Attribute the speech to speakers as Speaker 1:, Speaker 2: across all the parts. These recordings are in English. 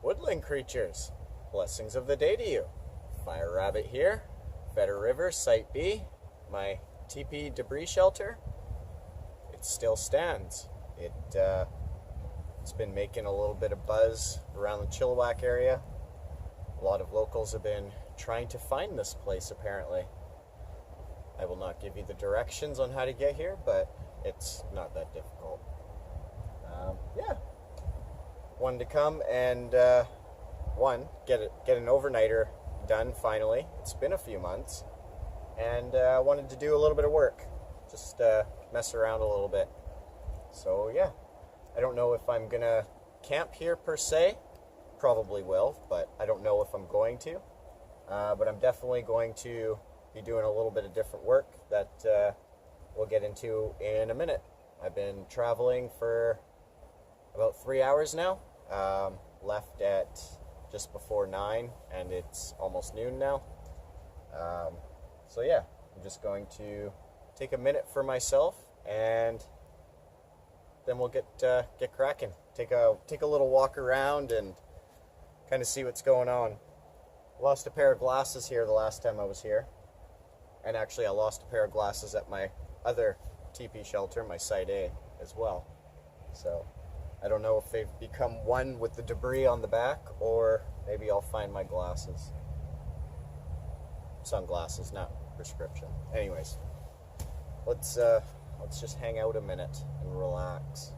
Speaker 1: woodland creatures, blessings of the day to you. Fire Rabbit here, Vedder Site B, my Tipi debris shelter. It still stands. It's been making a little bit of buzz around the Chilliwack area. A lot of locals have been trying to find this place apparently. I will not give you the directions on how to get here, but it's not that difficult. Yeah. Wanted to come and get an overnighter done finally. It's been a few months, and I wanted to do a little bit of work, just mess around a little bit. So yeah, I don't know if I'm gonna camp here per se. Probably will, but I don't know if I'm going to. But I'm definitely going to be doing a little bit of different work that we'll get into in a minute. I've been traveling for about 3 hours now. Left at just before 9, and it's almost noon now. So yeah, I'm just going to take a minute for myself, and then we'll get cracking. Take a little walk around and kind of see what's going on. Lost a pair of glasses here the last time I was here, and actually I lost a pair of glasses at my other teepee shelter, my Site A, as well. So I don't know if they've become one with the debris on the back, or maybe I'll find my glasses. Sunglasses, not prescription. Anyways, let's just hang out a minute and relax.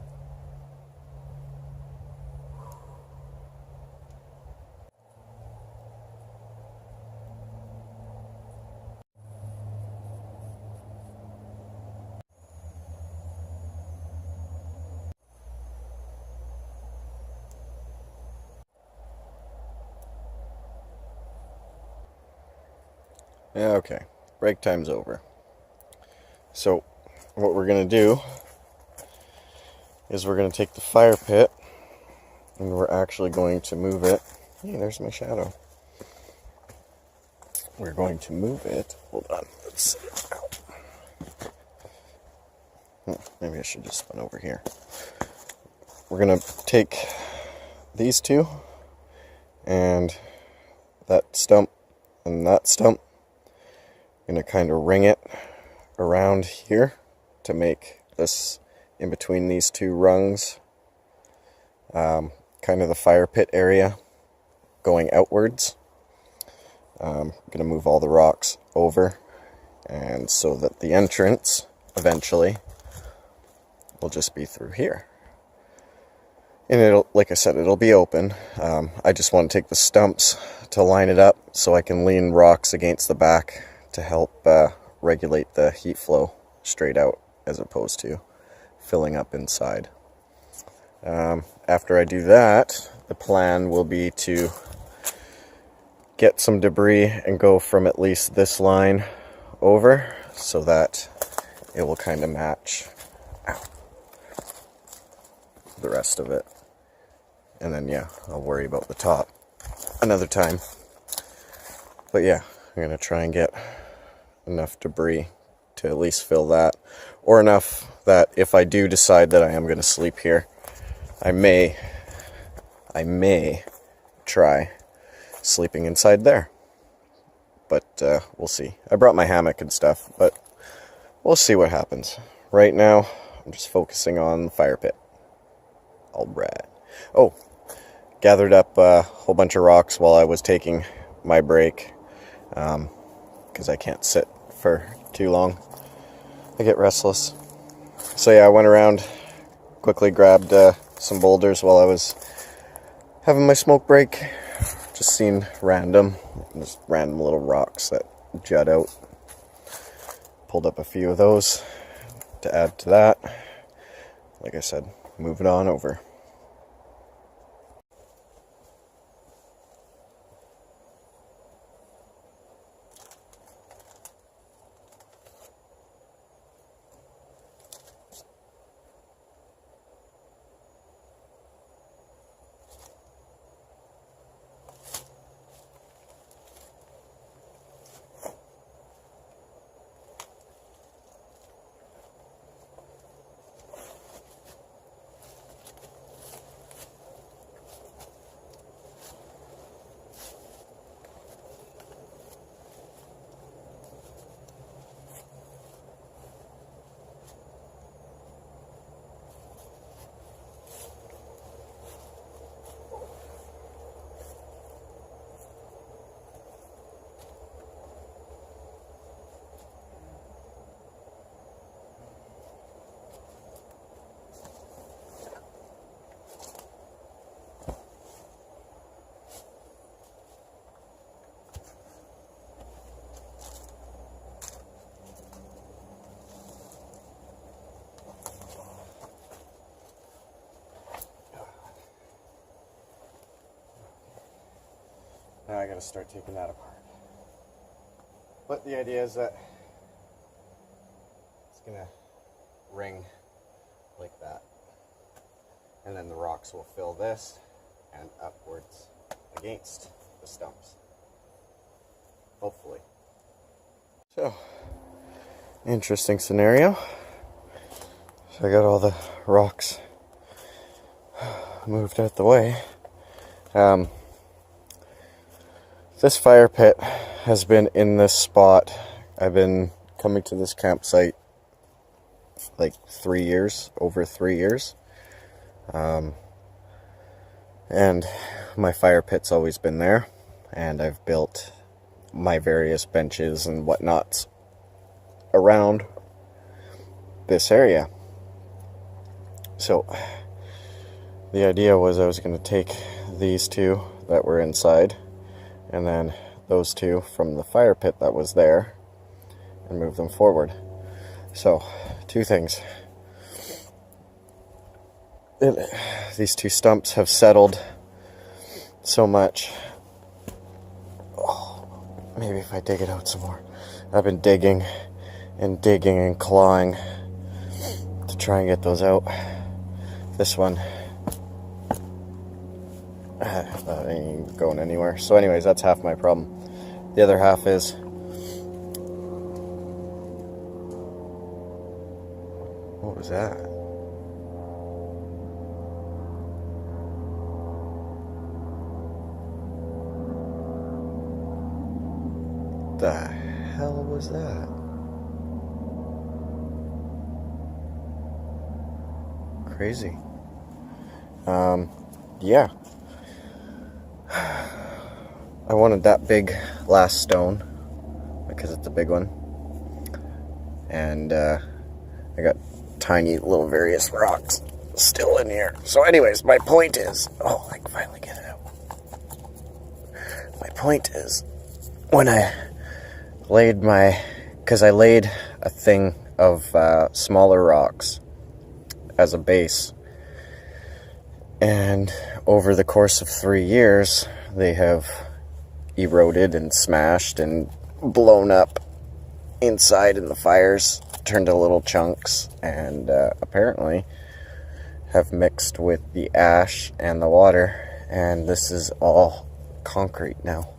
Speaker 1: Yeah, okay. Break time's over. So, what we're going to do is we're going to take the fire pit and we're actually going to move it. Hey, there's my shadow. We're going to move it. Hold on. Let's see. Maybe I should just spin over here. We're going to take these two and that stump and that stump. Going to kind of ring it around here to make this in between these two rungs, kind of the fire pit area going outwards. I'm going to move all the rocks over, and so that the entrance eventually will just be through here. And it'll, like I said, it'll be open. I just want to take the stumps to line it up so I can lean rocks against the back to help regulate the heat flow straight out as opposed to filling up inside. After I do that, the plan will be to get some debris and go from at least this line over so that it will kind of match the rest of it. And then yeah, I'll worry about the top another time. But yeah, I'm going to try and get enough debris to at least fill that, or enough that if I do decide that I am going to sleep here, I may try sleeping inside there. But we'll see. I brought my hammock and stuff, but we'll see what happens. Right now, I'm just focusing on the fire pit. All right. Oh, gathered up a whole bunch of rocks while I was taking my break, because I can't sit for too long. I get restless. So yeah, I went around, quickly grabbed some boulders while I was having my smoke break. Just seen random little rocks that jut out. Pulled up a few of those to add to that. Like I said, moving on over. Now I gotta start taking that apart. But the idea is that it's gonna ring like that. And then the rocks will fill this and upwards against the stumps. Hopefully. So, interesting scenario. So I got all the rocks moved out the way. This fire pit has been in this spot. I've been coming to this campsite like 3 years, over 3 years. And my fire pit's always been there, and I've built my various benches and whatnots around this area. So the idea was I was going to take these two that were inside and then those two from the fire pit that was there and move them forward. So, two things. These two stumps have settled so much. Oh, maybe if I dig it out some more. I've been digging and digging and clawing to try and get those out. This one that ain't going anywhere. So anyways, that's half my problem. The other half is what was that? The hell was that? Crazy. Yeah. I wanted that big last stone because it's a big one. And I got tiny little various rocks still in here. So anyways, my point is, oh, I can finally get it out. My point is, when I laid because I laid a thing of smaller rocks as a base, and over the course of 3 years they have eroded and smashed and blown up inside in the fires, turned to little chunks, and apparently have mixed with the ash and the water, and this is all concrete now.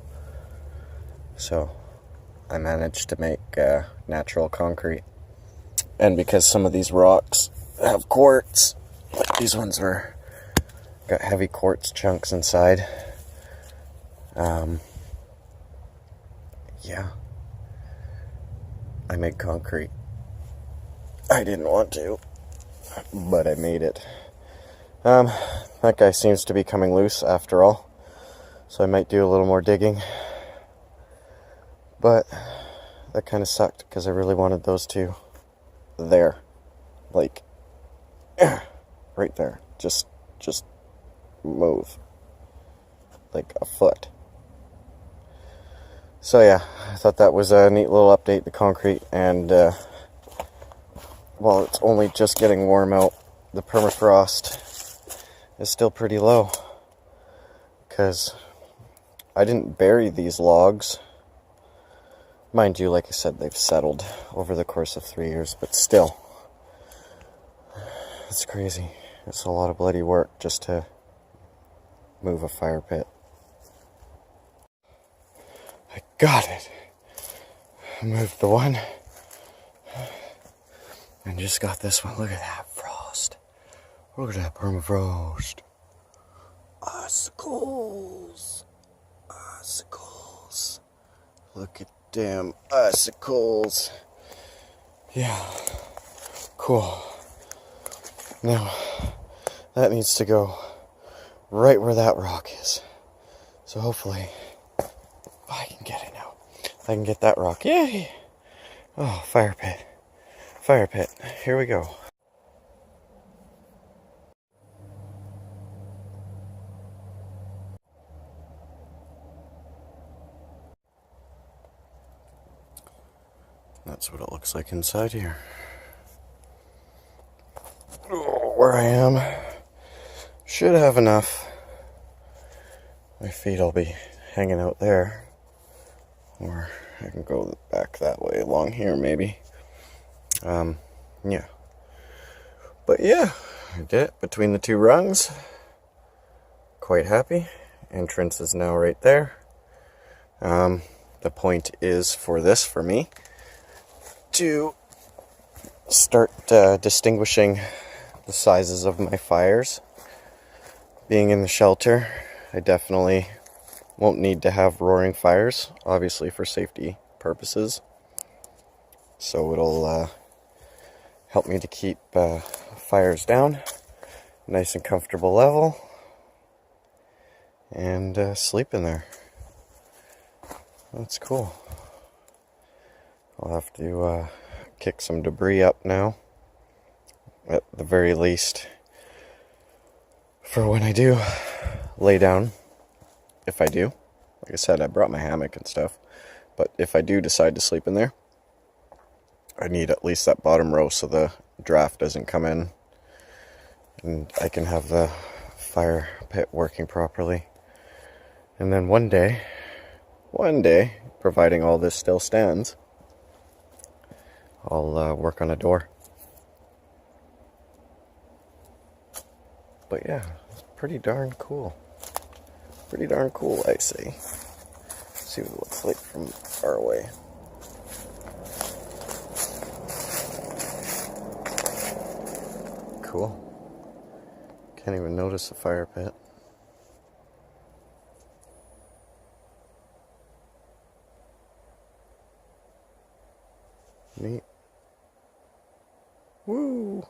Speaker 1: So I managed to make natural concrete. And because some of these rocks have quartz, like these ones got heavy quartz chunks inside. Yeah, I made concrete. I didn't want to, but I made it. That guy seems to be coming loose after all, so I might do a little more digging. But that kind of sucked because I really wanted those two there, like right there. Just move like a foot. So yeah, I thought that was a neat little update, the concrete, and while it's only just getting warm out, the permafrost is still pretty low, because I didn't bury these logs. Mind you, like I said, they've settled over the course of 3 years, but still, it's crazy. It's a lot of bloody work just to move a fire pit. I got it. I moved the one and just got this one. Look at that frost. Look at that permafrost. Icicles. Icicles. Look at damn icicles. Yeah. Cool. Now, that needs to go right where that rock is. So hopefully, I can get it now. I can get that rock. Yay! Oh, fire pit. Fire pit. Here we go. That's what it looks like inside here. Oh, where I am should have enough. My feet will be hanging out there. Or I can go back that way along here maybe. Yeah. But yeah, I did it between the two rungs. Quite happy. Entrance is now right there. The point is for me to start distinguishing the sizes of my fires. Being in the shelter, I definitely won't need to have roaring fires, obviously for safety purposes. So it'll help me to keep fires down, nice and comfortable level, and sleep in there. That's cool. I'll have to kick some debris up now, at the very least, for when I do lay down. If I do, like I said, I brought my hammock and stuff, but if I do decide to sleep in there, I need at least that bottom row so the draft doesn't come in and I can have the fire pit working properly. And then one day, providing all this still stands, I'll work on a door. But yeah, it's pretty darn cool. Pretty darn cool, I say. Let's see what it looks like from far away. Cool. Can't even notice the fire pit. Neat. Woo!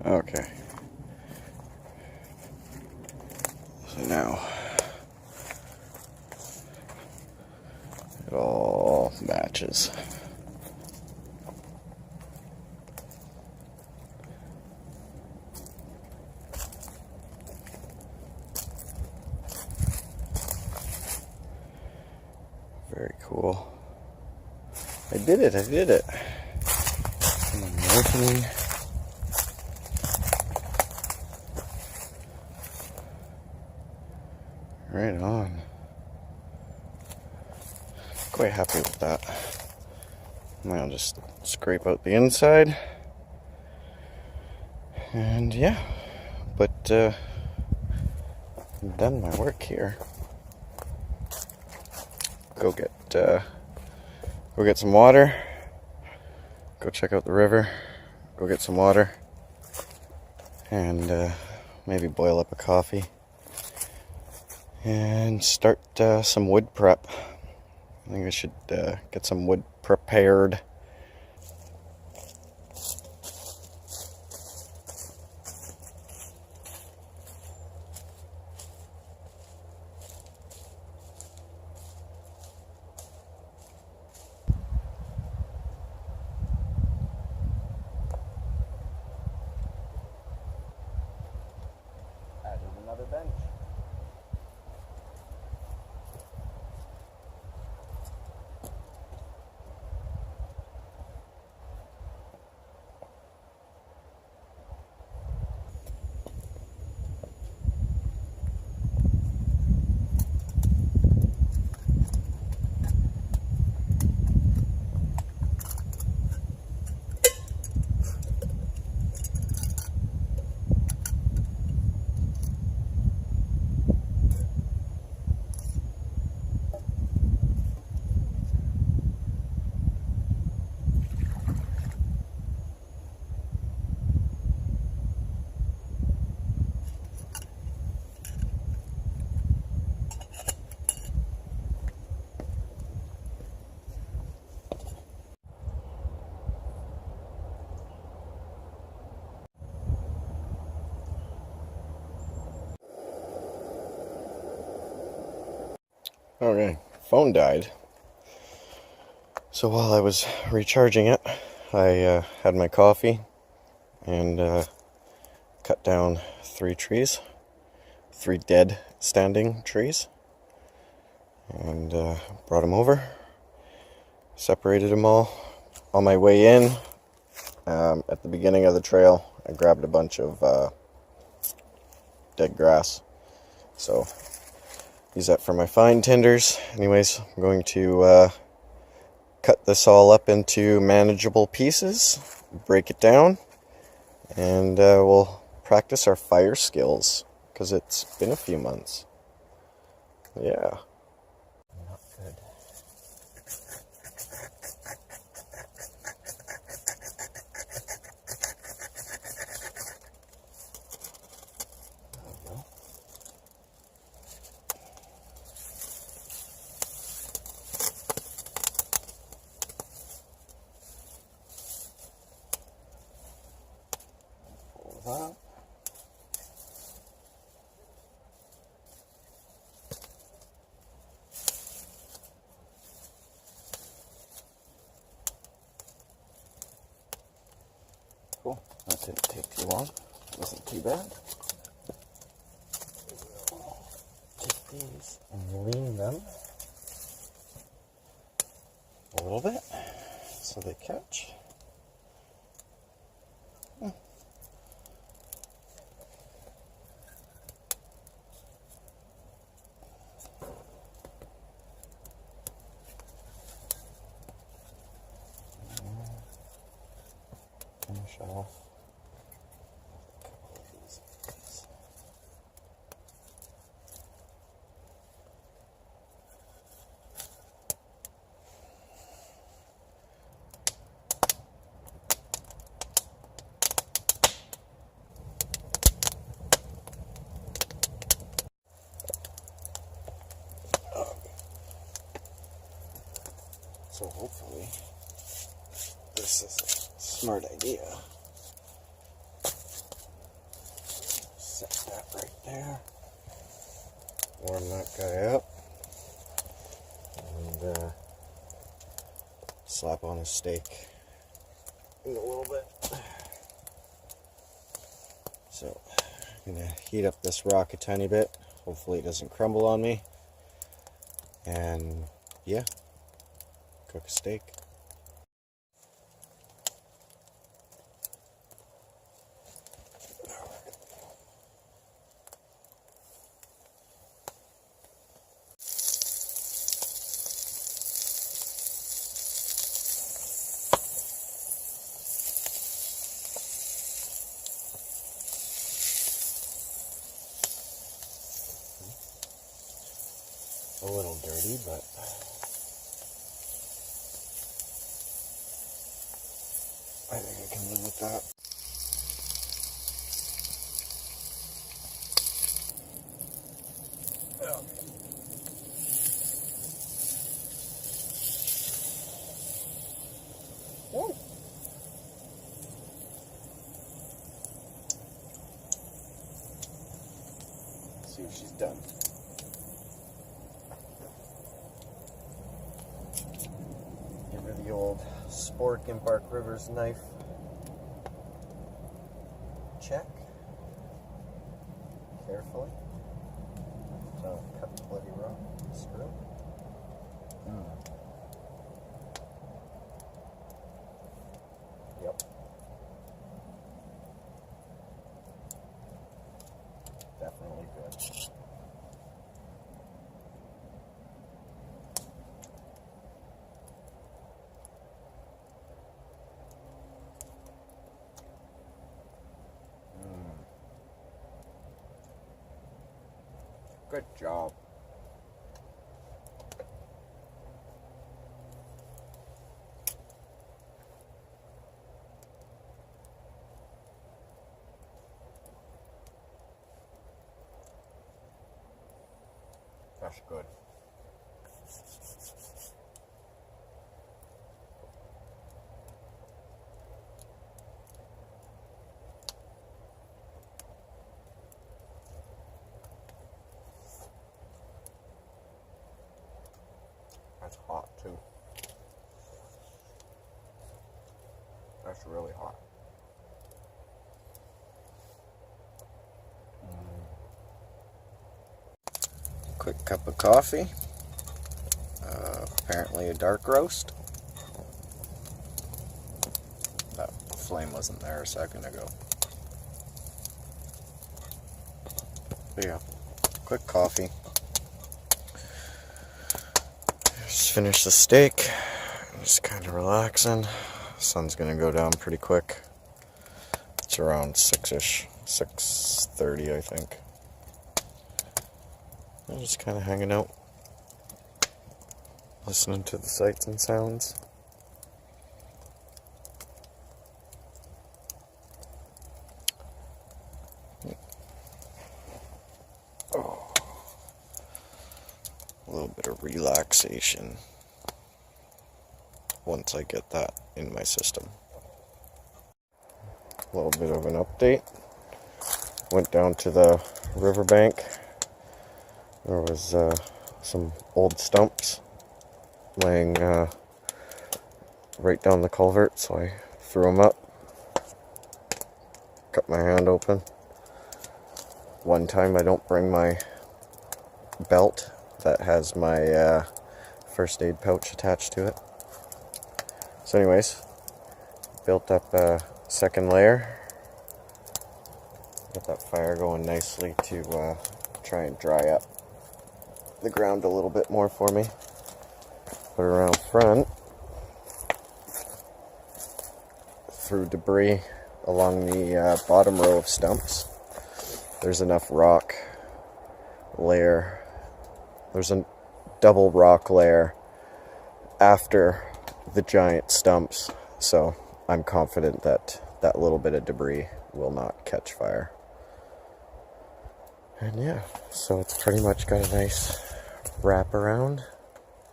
Speaker 1: Okay. So now it all matches. Very cool. I did it. And I'm opening. Right on. Quite happy with that. Now I'll just scrape out the inside. And yeah, but I've done my work here. Go get some water. Go check out the river. Go get some water. And maybe boil up a coffee. And start some wood prep. I think I should get some wood prepared. Added another bench. Okay, phone died. So while I was recharging it, I had my coffee and cut down 3 trees, 3 dead standing trees, and brought them over, separated them all. On my way in, at the beginning of the trail, I grabbed a bunch of dead grass. So use that for my fine tinders. Anyways, I'm going to cut this all up into manageable pieces, break it down, and we'll practice our fire skills, because it's been a few months. Yeah. Not good. There we go. Pull that. Cool. That didn't take too long. Wasn't too bad. Take these and lean them a little bit so they catch. Finish off a couple of these. So hopefully this is a smart idea. Set that right there. Warm that guy up. And slap on a steak in a little bit. So I'm going to heat up this rock a tiny bit. Hopefully it doesn't crumble on me. And yeah, cook a steak. A little dirty, but I think I can live with that. Woo. See what she's done. Give her the old spork and Bark Rivers knife. Check. Carefully. Don't cut the bloody rock through. Yep. Definitely good. Good job. That's good. That's hot too. That's really hot. Quick cup of coffee. Apparently a dark roast. That flame wasn't there a second ago. But yeah, quick coffee. Just finished the steak. Just kind of relaxing. Sun's gonna go down pretty quick. It's around 6-ish, 6:30 I think. I'm just kind of hanging out, listening to the sights and sounds. Oh, a little bit of relaxation once I get that in my system. A little bit of an update. Went down to the riverbank. There was some old stumps laying right down the culvert, so I threw them up, cut my hand open. One time I don't bring my belt that has my first aid pouch attached to it. So anyways, built up a second layer. Got that fire going nicely to try and dry up the ground a little bit more for me. But around front, through debris along the bottom row of stumps, there's enough rock layer. There's a double rock layer after the giant stumps, so I'm confident that that little bit of debris will not catch fire. And yeah, so it's pretty much got a nice wraparound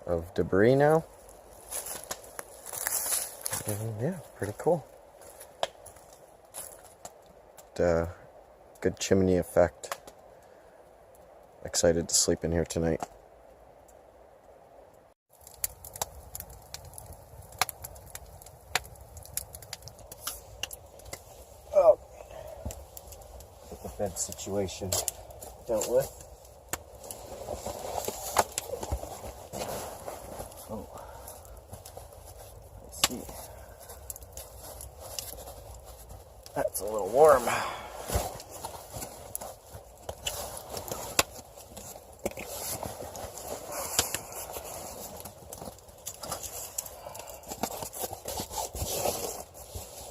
Speaker 1: of debris now. And yeah, pretty cool. Good chimney effect. Excited to sleep in here tonight. Oh, get the bed situation dealt with. Oh, let's see. That's a little warm.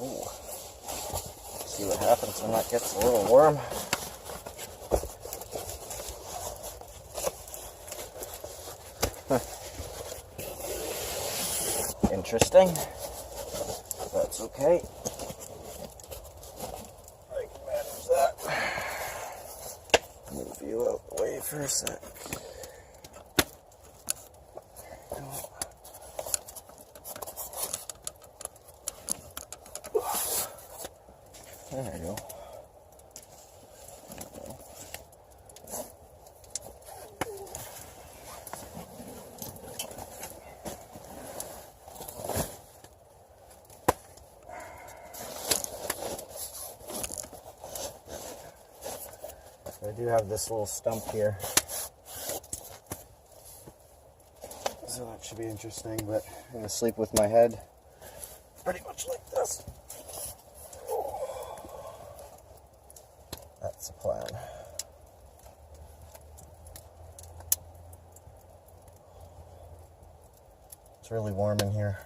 Speaker 1: Ooh. See what happens when that gets a little warm. Interesting. That's okay. I can manage that. Move you out the way for a sec. There you go. I do have this little stump here, so that should be interesting, but I'm going to sleep with my head pretty much like this. That's the plan. It's really warm in here.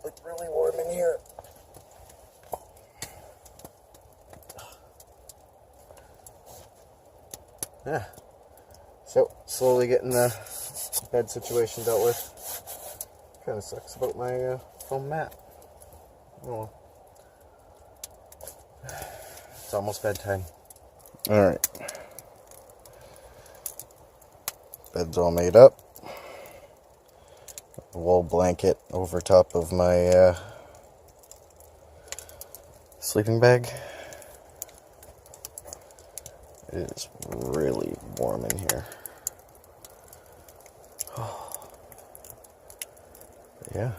Speaker 1: It's really warm in here. Yeah. So, slowly getting the bed situation dealt with. Kind of sucks about my foam mat. Oh well. It's almost bedtime. Alright. Bed's all made up. A wool blanket over top of my sleeping bag. It is really warm in here. Yeah.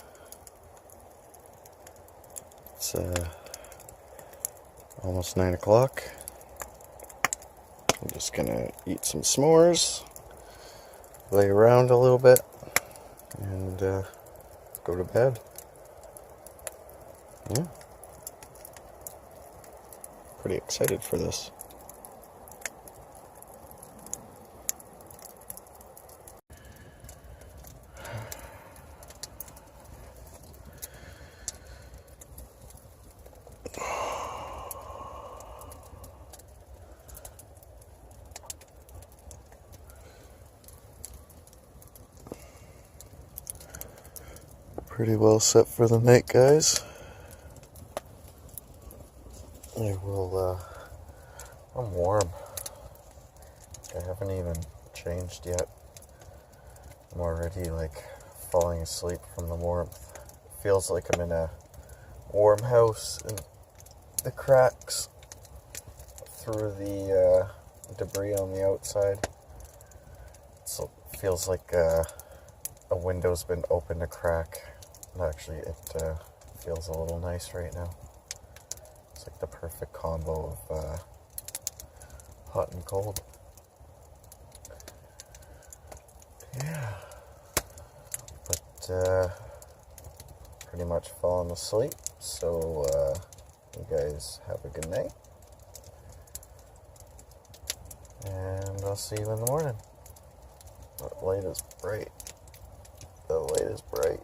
Speaker 1: It's almost 9 o'clock. I'm just gonna eat some s'mores, lay around a little bit, and go to bed. Yeah. Pretty excited for this. Pretty well set for the night, guys. I'm warm. I haven't even changed yet. I'm already falling asleep from the warmth. It feels like I'm in a warm house, and the cracks through the debris on the outside. So it feels like a window's been opened a crack. Actually, it feels a little nice right now. It's like the perfect combo of hot and cold. Yeah. But pretty much fallen asleep, so you guys have a good night. And I'll see you in the morning. The light is bright. The light is bright.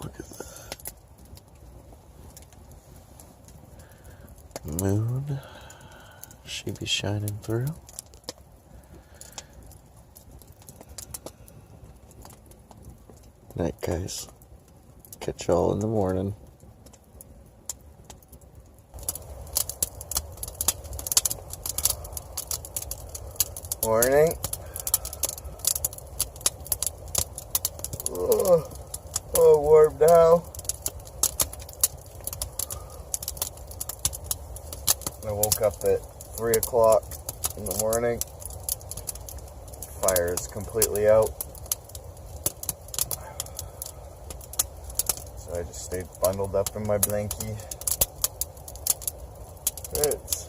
Speaker 1: Look at that. Moon. She be shining through. Night, guys. Catch y'all in the morning. Morning. Oh, warm now. I woke up at 3 o'clock in the morning. Fire is completely out. So I just stayed bundled up in my blankie. It's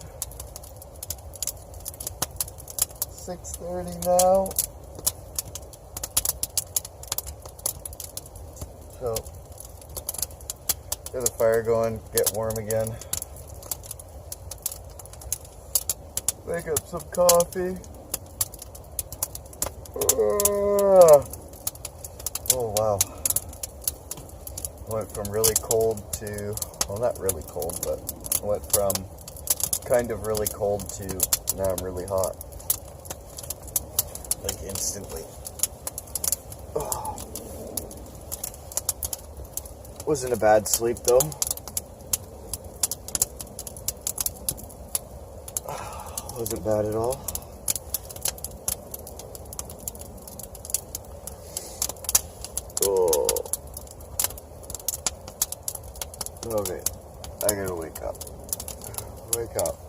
Speaker 1: 6:30 now. So, get the fire going, get warm again. Make up some coffee. Oh wow. Went from really cold to, well, not really cold, but went from kind of really cold to now I'm really hot. Like instantly. Wasn't a bad sleep though. Wasn't bad at all. Oh. Okay. I gotta wake up. Wake up.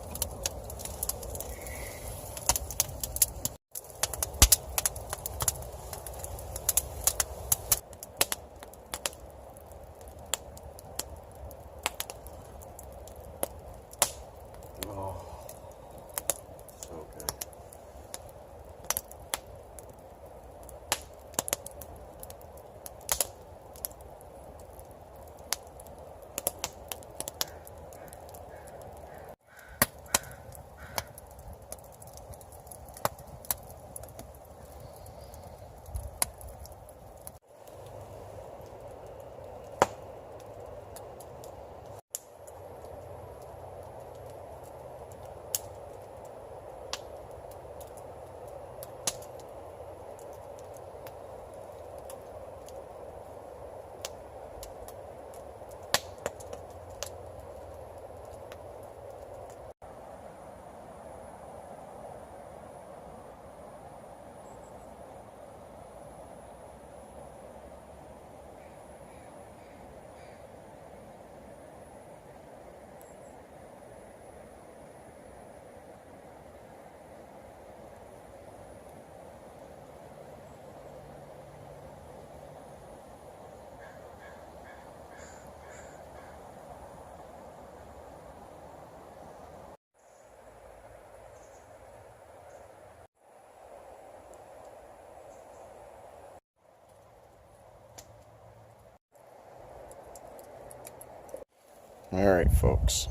Speaker 1: Alright, folks.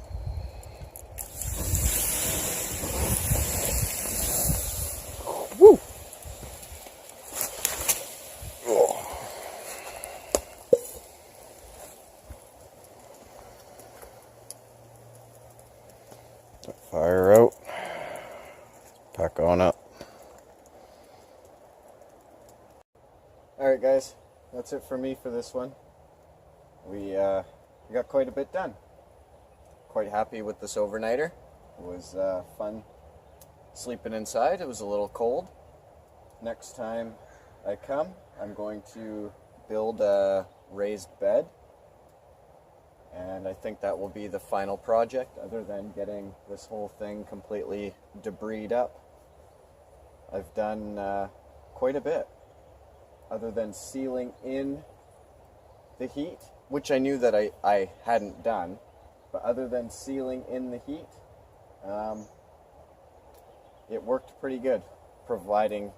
Speaker 1: Woo! Oh. Fire out. Pack on up. Alright guys, that's it for me for this one. We got quite a bit done. Quite happy with this overnighter. It was fun sleeping inside. It was a little cold. Next time I come, I'm going to build a raised bed. And I think that will be the final project, other than getting this whole thing completely debrised up. I've done quite a bit, other than sealing in the heat, which I knew that I hadn't done, but other than sealing in the heat, it worked pretty good, providing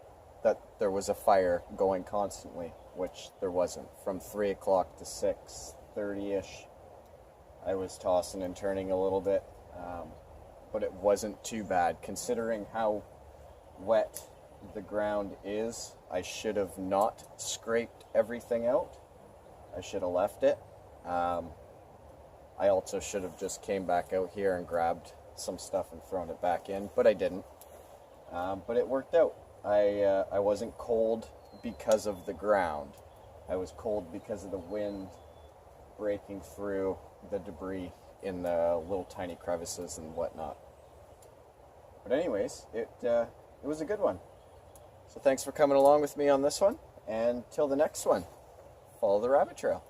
Speaker 1: that there was a fire going constantly, which there wasn't. From 3 o'clock to 6:30-ish, I was tossing and turning a little bit, but it wasn't too bad, considering how wet the ground is. I should have not scraped everything out. I should have left it. I also should have just came back out here and grabbed some stuff and thrown it back in, but I didn't. But it worked out. I wasn't cold because of the ground. I was cold because of the wind breaking through the debris in the little tiny crevices and whatnot. But anyways, it was a good one. So thanks for coming along with me on this one, and till the next one, follow the rabbit trail.